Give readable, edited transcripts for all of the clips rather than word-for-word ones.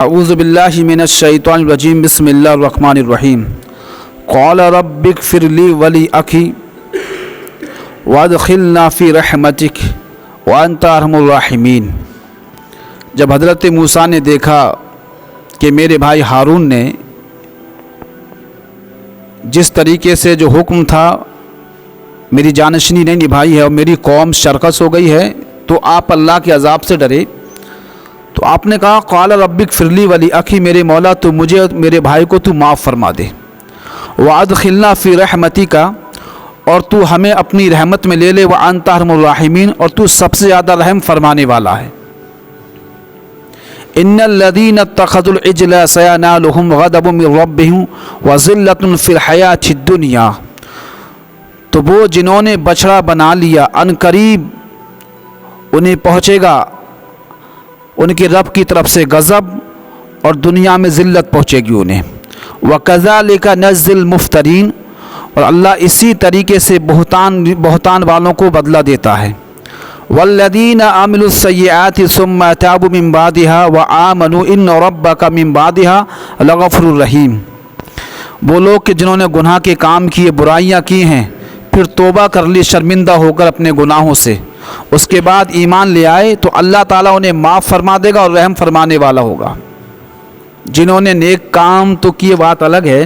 اعوذ باللہ من الشیطان الرجیم بسم اللہ الرحمن الرحیم قال رب اغفر لی ولی اخی وادخلنا فی رحمتک وانت ارحم الراحمین۔ جب حضرت موسیٰ نے دیکھا کہ میرے بھائی ہارون نے جس طریقے سے جو حکم تھا میری جانشینی نہیں نبھائی ہے اور میری قوم شرکس ہو گئی ہے تو آپ اللہ کے عذاب سے ڈرے، تو آپ نے کہا قال رب اغفر لی ولی اخی، میرے مولا تو مجھے اور میرے بھائی کو تو معاف فرما دے، وادخلنا فی رحمتک، اور تو ہمیں اپنی رحمت میں لے لے، وانت ارحم الراحمین، اور تو سب سے زیادہ رحم فرمانے والا ہے۔ ان الذین اتخذوا العجل سینالہم غضب من ربہم وذلۃ فی الحیاۃ الدنیا، تو وہ جنہوں نے بچڑا بنا لیا ان قریب انہیں پہنچے گا ان کے رب کی طرف سے غضب، اور دنیا میں ذلت پہنچے گی انہیں۔ وَكَذَلِكَ نَجْزِي الْمُفْتَرِينَ، اور اللہ اسی طریقے سے بہتان والوں کو بدلہ دیتا ہے۔ وَالَّذِينَ عَمِلُوا السَّيِّئَاتِ ثُمَّ تَابُوا مِن بَعْدِهَا وَآمَنُوا إِنَّ رَبَّكَ مِن بَعْدِهَا لَغَفُورٌ رَحِيمٌ، وہ لوگ کہ جنہوں نے گناہ کے کام کیے، برائیاں کی ہیں، پھر توبہ کر لی شرمندہ ہو کر اپنے گناہوں سے، اس کے بعد ایمان لے آئے تو اللہ تعالیٰ انہیں معاف فرما دے گا اور رحم فرمانے والا ہوگا۔ جنہوں نے نیک کام تو کیے بات الگ ہے،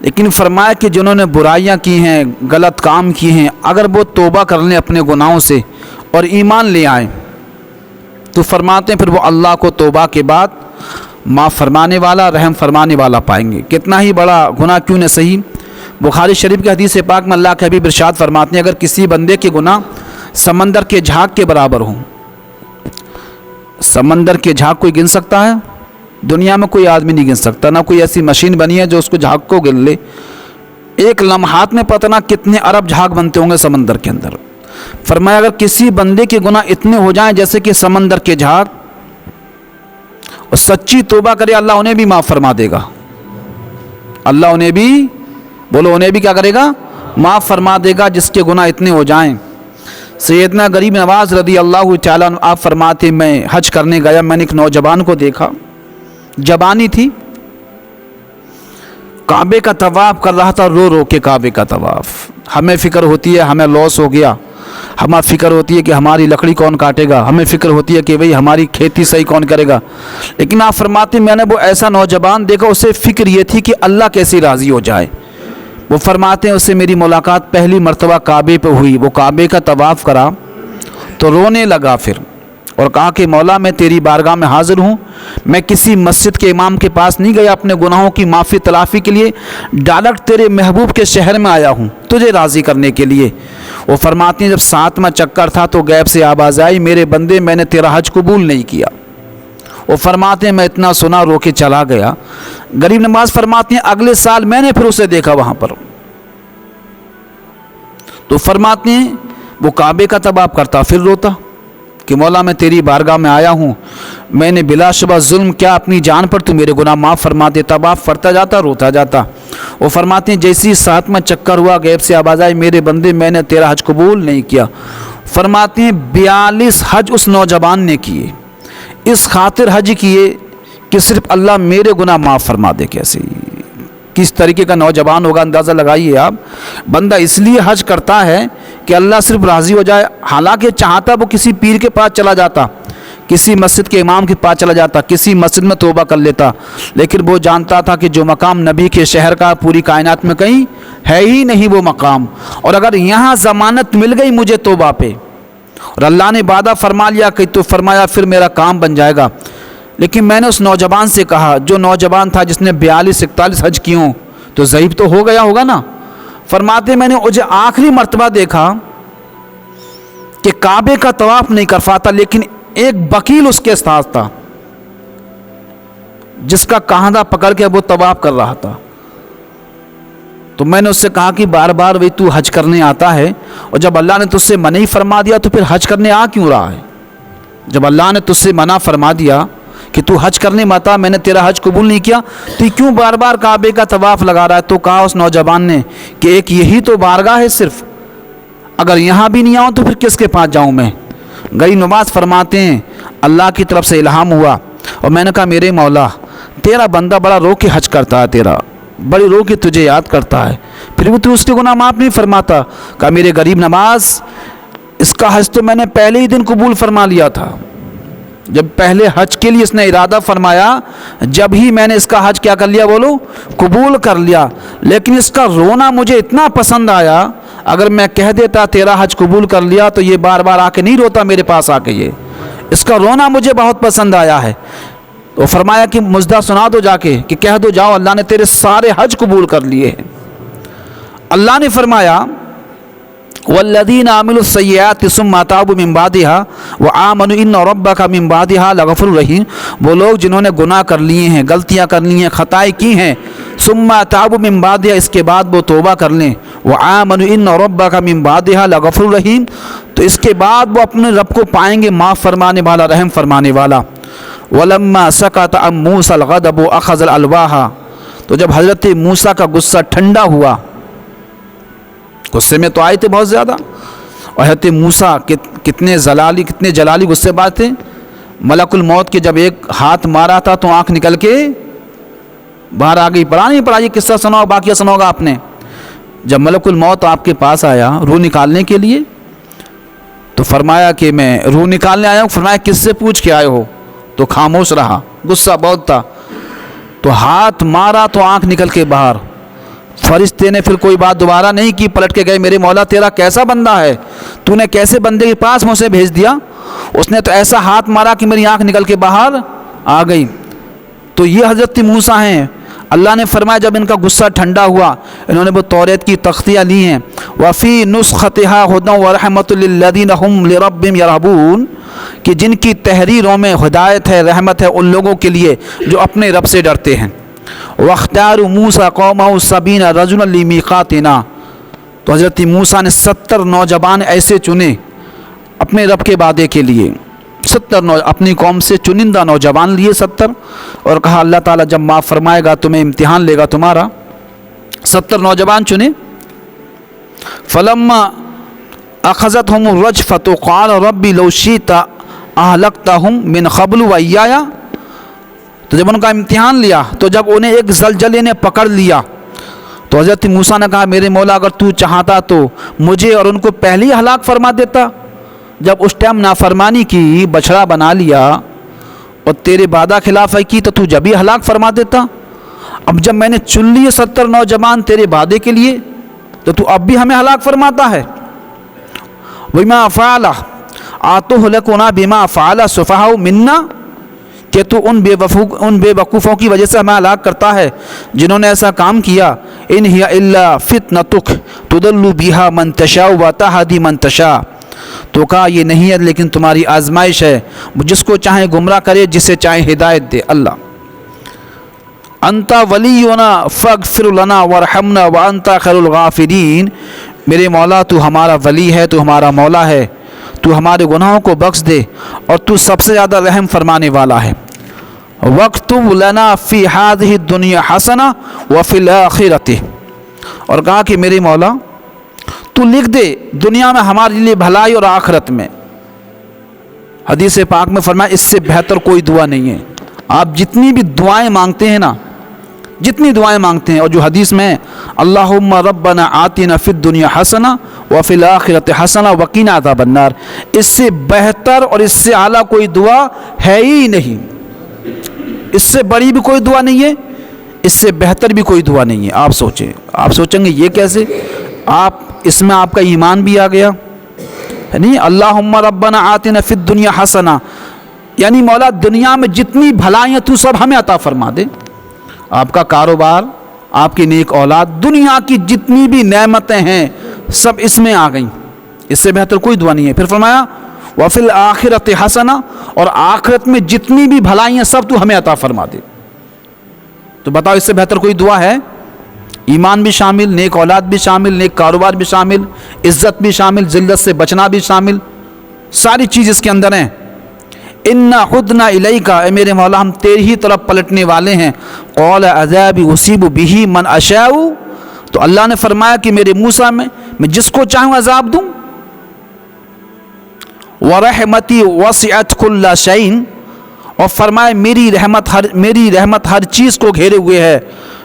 لیکن فرمایا کہ جنہوں نے برائیاں کی ہیں، غلط کام کیے ہیں، اگر وہ توبہ کر لیں اپنے گناہوں سے اور ایمان لے آئیں تو فرماتے ہیں پھر وہ اللہ کو توبہ کے بعد معاف فرمانے والا، رحم فرمانے والا پائیں گے۔ کتنا ہی بڑا گناہ کیوں نہ صحیح، بخاری شریف کی حدیث پاک میں اللہ کے حبیب ارشاد فرماتے ہیں اگر کسی بندے کے گناہ سمندر کے جھاگ کے برابر ہوں، سمندر کے جھاگ کوئی گن سکتا ہے؟ دنیا میں کوئی آدمی نہیں گن سکتا، نہ کوئی ایسی مشین بنی ہے جو اس کو جھاگ کو گن لے۔ ایک لمحات میں پتہ نہ کتنے ارب جھاگ بنتے ہوں گے سمندر کے اندر۔ فرمایا اگر کسی بندے کے گناہ اتنے ہو جائیں جیسے کہ سمندر کے جھاگ، اور سچی توبہ کرے اللہ انہیں بھی معاف فرما دے گا، اللہ انہیں بھی، بولو انہیں بھی کیا کرے گا؟ معاف فرما دے گا جس کے گناہ اتنے ہو جائیں۔ سیدنا غریب نواز رضی اللہ تعالیٰ عنہ آپ فرماتے میں حج کرنے گیا، میں نے ایک نوجوان کو دیکھا، جوانی تھی، کعبے کا طواف کر رہا تھا، رو رو کے کعبے کا طواف۔ ہمیں فکر ہوتی ہے ہمیں لاس ہو گیا، ہمیں فکر ہوتی ہے کہ ہماری لکڑی کون کاٹے گا، ہمیں فکر ہوتی ہے کہ بھئی ہماری کھیتی صحیح کون کرے گا، لیکن آپ فرماتے میں نے وہ ایسا نوجوان دیکھا اسے فکر یہ تھی کہ اللہ کیسے راضی ہو جائے۔ وہ فرماتے ہیں اس سے میری ملاقات پہلی مرتبہ کعبے پہ ہوئی، وہ کعبے کا طواف کرا تو رونے لگا پھر، اور کہا کہ مولا میں تیری بارگاہ میں حاضر ہوں، میں کسی مسجد کے امام کے پاس نہیں گیا اپنے گناہوں کی معافی تلافی کے لیے، ڈائریکٹ تیرے محبوب کے شہر میں آیا ہوں تجھے راضی کرنے کے لیے۔ وہ فرماتے ہیں جب 7واں چکر تھا تو غیب سے آواز آئی میرے بندے میں نے تیرا حج قبول نہیں کیا۔ وہ فرماتے ہیں میں اتنا سنا رو کے چلا گیا۔ غریب نواز فرماتے ہیں اگلے سال میں نے پھر اسے دیکھا وہاں پر، تو فرماتے ہیں وہ کعبے کا طواف کرتا پھر روتا کہ مولا میں تیری بارگاہ میں آیا ہوں، میں نے بلا شبہ ظلم کیا اپنی جان پر، تو میرے گناہ معاف فرما دے۔ طواف کرتا جاتا روتا جاتا۔ وہ فرماتے ہیں جیسی 7واں چکر ہوا غیب سے آواز آئی میرے بندے میں نے تیرا حج قبول نہیں کیا۔ فرماتے ہیں 42 حج اس نوجوان نے کیے، اس خاطر حج کیے کہ صرف اللہ میرے گناہ معاف فرما دے۔ کیسے کس طریقے کا نوجوان ہوگا اندازہ لگائیے آپ۔ بندہ اس لیے حج کرتا ہے کہ اللہ صرف راضی ہو جائے، حالانکہ چاہتا وہ کسی پیر کے پاس چلا جاتا، کسی مسجد کے امام کے پاس چلا جاتا، کسی مسجد میں توبہ کر لیتا، لیکن وہ جانتا تھا کہ جو مقام نبی کے شہر کا پوری کائنات میں کہیں ہے ہی نہیں وہ مقام، اور اگر یہاں ضمانت مل گئی مجھے توبہ پہ اور اللہ نے وعدہ فرما لیا کہ تو فرمایا پھر میرا کام بن جائے گا۔ لیکن میں نے اس نوجوان سے کہا، جو نوجوان تھا جس نے 42-41 حج کیوں تو ضعیف تو ہو گیا ہوگا نا۔ فرماتے میں نے اسے آخری مرتبہ دیکھا کہ کعبے کا طواف نہیں کر پاتا، لیکن ایک وکیل اس کے ساتھ تھا جس کا کاندھا پکڑ کے وہ طواف کر رہا تھا۔ تو میں نے اس سے کہا کہ بار بار وہی تو حج کرنے آتا ہے، اور جب اللہ نے تجھ سے منع ہی فرما دیا تو پھر حج کرنے آ کیوں رہا ہے؟ جب اللہ نے تجھ سے منع فرما دیا کہ تو حج کرنے مت آ، میں نے تیرا حج قبول نہیں کیا، تو کیوں بار بار کعبے کا طواف لگا رہا ہے؟ تو کہا اس نوجوان نے کہ ایک یہی تو بارگاہ ہے صرف، اگر یہاں بھی نہیں آؤں تو پھر کس کے پاس جاؤں میں؟ غریب نواز فرماتے ہیں اللہ کی طرف سے الہام ہوا اور میں نے کہا میرے مولا تیرا بندہ بڑا رو کے حج کرتا ہے، تیرا بڑی رو کے تجھے یاد کرتا ہے، پھر بھی تو اس کے گناہ معاف نہیں فرماتا؟ کہا میرے غریب نواز اس کا حج تو میں نے پہلے ہی دن قبول فرما لیا تھا، جب پہلے حج کے لیے اس نے ارادہ فرمایا جب ہی میں نے اس کا حج کیا کر لیا، بولو قبول کر لیا، لیکن اس کا رونا مجھے اتنا پسند آیا، اگر میں کہہ دیتا تیرا حج قبول کر لیا تو یہ بار بار آ کے نہیں روتا میرے پاس آ کے، یہ اس کا رونا مجھے بہت پسند آیا ہے۔ تو فرمایا کہ مژدہ سنا دو جا کے، کہ کہہ دو جاؤ اللہ نے تیرے سارے حج قبول کر لیے ہیں۔ اللہ نے فرمایا والذین عملوا السیئات ثم تابوا من بعدها وآمنوا ان ربک من بعدها لغفور رحیم، وہ لوگ جنہوں نے گناہ کر لیے ہیں، غلطیاں کر لی ہیں، خطائیں کی ہیں، ثم تابوا من بعدها اس کے بعد وہ توبہ کر لیں، وآمنوا ان ربک من بعدها لغفور رحیم، تو اس کے بعد وہ اپنے رب کو پائیں گے معاف فرمانے والا، رحم فرمانے والا۔ ولما سکت عن موسیٰ الغضب اخذ الالواح، تو جب حضرت موسیٰ کا غصہ ٹھنڈا ہوا، غصے میں تو آئے تھے بہت زیادہ، اور حضرت موسیٰ کتنے جلالی غصے باز تھے، ملک الموت کے جب ایک ہاتھ مارا تھا تو آنکھ نکل کے باہر آ گئی۔ پڑھا نہیں پڑھا، یہ قصہ سنا باقیہ سنا ہوگا آپ نے۔ جب ملک الموت آپ کے پاس آیا روح نکالنے کے لیے تو فرمایا کہ میں روح نکالنے آیا ہوں، فرمایا کس سے پوچھ کے آئے ہو؟ تو خاموش رہا، غصہ بہت تھا، تو ہاتھ مارا تو آنکھ نکل کے باہر۔ فرشتے نے پھر کوئی بات دوبارہ نہیں کی، پلٹ کے گئے میرے مولا تیرا کیسا بندہ ہے، تو نے کیسے بندے کے پاس مجھے بھیج دیا؟ اس نے تو ایسا ہاتھ مارا کہ میری آنکھ نکل کے باہر آ گئی۔ تو یہ حضرت موسیٰ ہیں، اللہ نے فرمایا جب ان کا غصہ ٹھنڈا ہوا، انہوں نے وہ توریت کی تختیاں لی ہیں، وفی نسختها ھدی ورحمۃ للذین ھم لربہم یرہبون، کہ جن کی تحریروں میں ہدایت ہے، رحمت ہے ان لوگوں کے لیے جو اپنے رب سے ڈرتے ہیں۔ وَاخْتَارُوا مُوسَىٰ قَوْمَهُ 70 رَجُلًا لِمِيقَاتِنَا، تو حضرت موسیٰ نے 70 نوجوان ایسے چنے اپنے رب کے وعدے کے لیے، 70 اپنی قوم سے چنندہ نوجوان لیے 70، اور کہا اللہ تعالیٰ جب معاف فرمائے گا تمہیں امتحان لے گا تمہارا۔ 70 نوجوان چنے۔ فَلَمَّا أَخَذَتْهُمُ الرَّجْفَةُ قَالَ رَبِّ لَوْ شِئْتَ أَهْلَكْتَهُمْ مِنْ قَبْلُ وَإِيَّايَ، تو جب ان کا امتحان لیا تو جب انہیں ایک زلزلے نے پکڑ لیا تو حضرت موسیٰ نے کہا میرے مولا اگر تو چاہتا تو مجھے اور ان کو پہلے ہی ہلاک فرما دیتا، جب اس ٹائم نافرمانی کی، بچڑا بنا لیا اور تیرے وعدہ خلاف کی تو جب ہی ہلاک فرما دیتا۔ اب جب میں نے چن لیے 70 نوجوان تیرے وعدے کے لیے تو اب بھی ہمیں ہلاک فرماتا ہے۔ وَبِمَا فَعَلَ أَتُهْلِكُنَا بِمَا فَعَلَ السُّفَهَاءُ مِنَّا، کہ تو ان بے وقوفوں کی وجہ سے ہمیں ہلاک کرتا ہے جنہوں نے ایسا کام کیا۔ ان ہی الا فتنتک تضل بها من تشاء وتهدی من تشاء، تو کہا یہ نہیں ہے لیکن تمہاری آزمائش ہے، جس کو چاہے گمراہ کرے، جسے چاہے ہدایت دے۔ اللہ انت ولینا فاغفر لنا وارحمنا وانت خیر الغافرین، میرے مولا تو ہمارا ولی ہے، تو ہمارا مولا ہے، تو ہمارے گناہوں کو بخش دے اور تو سب سے زیادہ رحم فرمانے والا ہے۔ وَاكْتُبْ لَنَا فِي هَذِهِ الدُّنْيَا حَسَنَةً وَفِي الْآخِرَةِ، اور کہا کہ میرے مولا تو لکھ دے دنیا میں ہمارے لیے بھلائی اور آخرت میں۔ حدیث پاک میں فرمایا اس سے بہتر کوئی دعا نہیں ہے۔ آپ جتنی بھی دعائیں مانگتے ہیں نا، جتنی دعائیں مانگتے ہیں، اور جو حدیث میں اللہم ربنا آتنا فی الدنیا حسنہ وفی الآخرۃ حسنہ وقنا عذاب النار، اس سے بہتر اور اس سے اعلیٰ کوئی دعا ہے ہی نہیں، اس سے بڑی بھی کوئی دعا نہیں ہے، اس سے بہتر بھی کوئی دعا نہیں ہے۔ آپ سوچیں گے یہ کیسے؟ اس میں آپ کا ایمان بھی آ گیا، نہیں؟ اللہم ربنا آتنا فی الدنیا حسنہ، یعنی مولا دنیا میں جتنی بھلائیاں تو سب ہمیں عطا فرما دے، آپ کا کاروبار، آپ کی نیک اولاد، دنیا کی جتنی بھی نعمتیں ہیں سب اس میں آ گئیں، اس سے بہتر کوئی دعا نہیں ہے۔ پھر فرمایا وفی الآخرۃ حسنہ، اور آخرت میں جتنی بھی بھلائیاں سب تو ہمیں عطا فرما دے۔ تو بتاؤ اس سے بہتر کوئی دعا ہے؟ ایمان بھی شامل، نیک اولاد بھی شامل، نیک کاروبار بھی شامل، عزت بھی شامل، ذلت سے بچنا بھی شامل، ساری چیز اس کے اندر ہیں۔ انا خدنا الیک، اے میرے مولا ہم تیری ہی طرف پلٹنے والے ہیں۔ قال عذابی اصیب به من اشاء، تو اللہ نے فرمایا کہ میرے موسیٰ میں جس کو چاہوں عذاب دوں۔ ورحمتی وسعت کل شیء، اور فرمائے میری رحمت ہر چیز کو گھیرے ہوئے ہے.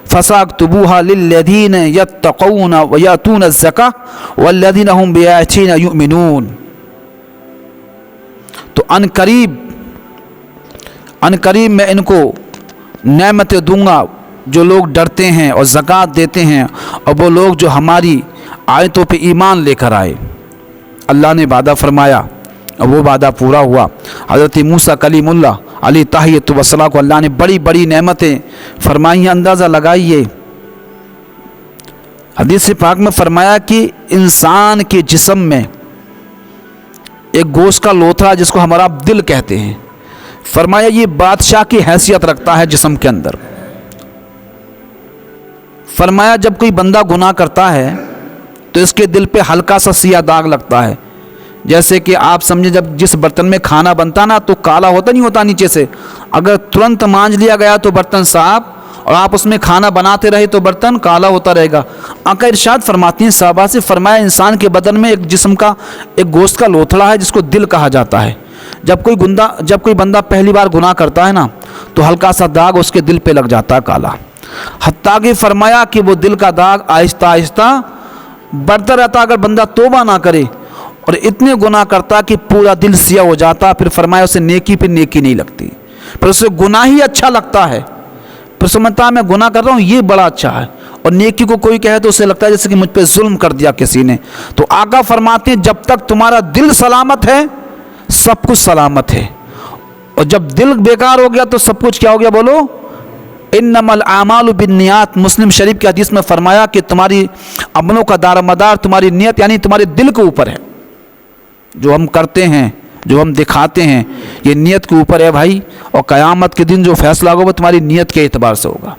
فَسَاكْتُبُوهَا لِلَّذِينَ يَتَّقُونَ وَيَأْتُونَ الزَّكَاةَ وَالَّذِينَ هُمْ بِآيَاتِنَا يُؤْمِنُونَ. تو ان قریب میں ان کو نعمتیں دوں گا جو لوگ ڈرتے ہیں اور زکوٰۃ دیتے ہیں، اور وہ لوگ جو ہماری آیتوں پہ ایمان لے کر آئے. اللہ نے وعدہ فرمایا اور وہ وعدہ پورا ہوا. حضرت موسیٰ کلیم اللہ علیہ تحیۃ والسلام کو اللہ نے بڑی بڑی نعمتیں فرمائی ہیں. اندازہ لگائیے، حدیث پاک میں فرمایا کہ انسان کے جسم میں ایک گوشت کا لوتھڑا جس کو ہمارا دل کہتے ہیں، فرمایا یہ بادشاہ کی حیثیت رکھتا ہے جسم کے اندر. فرمایا جب کوئی بندہ گناہ کرتا ہے تو اس کے دل پہ ہلکا سا سیاہ داغ لگتا ہے. جیسے کہ آپ سمجھیں جب جس برتن میں کھانا بنتا نا تو کالا ہوتا نہیں ہوتا نیچے سے، اگر ترنت مانج لیا گیا تو برتن صاف، اور آپ اس میں کھانا بناتے رہے تو برتن کالا ہوتا رہے گا. آقا ارشاد فرماتی ہیں صحابہ سے، فرمایا انسان کے بدن میں ایک جسم کا ایک گوشت کا لوتھڑا ہے جس کو دل کہا جاتا ہے. جب کوئی بندہ پہلی بار گناہ کرتا ہے نا تو ہلکا سا داغ اس کے دل پہ لگ جاتا ہے کالا. حتیٰ کہ فرمایا کہ وہ دل کا داغ آہستہ آہستہ بڑھتا رہتا اگر بندہ توبہ نہ کرے، اور اتنے گناہ کرتا کہ پورا دل سیاہ ہو جاتا. پھر فرمایا اسے نیکی پہ نیکی نہیں لگتی، پھر اسے گناہ ہی اچھا لگتا ہے. پھر سمجھتا ہے میں گناہ کر رہا ہوں یہ بڑا اچھا ہے، اور نیکی کو کوئی کہے تو اسے لگتا ہے جیسے کہ مجھ پہ ظلم کر دیا کسی نے. تو آقا فرماتے ہیں جب تک تمہارا دل سلامت ہے سب کچھ سلامت ہے، اور جب دل بیکار ہو گیا تو سب کچھ کیا ہو گیا؟ بولو انما الاعمال بالنیات. مسلم شریف کی حدیث میں فرمایا کہ تمہاری عملوں کا دار مدار تمہاری نیت یعنی تمہارے دل کے اوپر ہے. جو ہم کرتے ہیں، جو ہم دکھاتے ہیں، یہ نیت کے اوپر ہے بھائی. اور قیامت کے دن جو فیصلہ ہوگا وہ تمہاری نیت کے اعتبار سے ہوگا.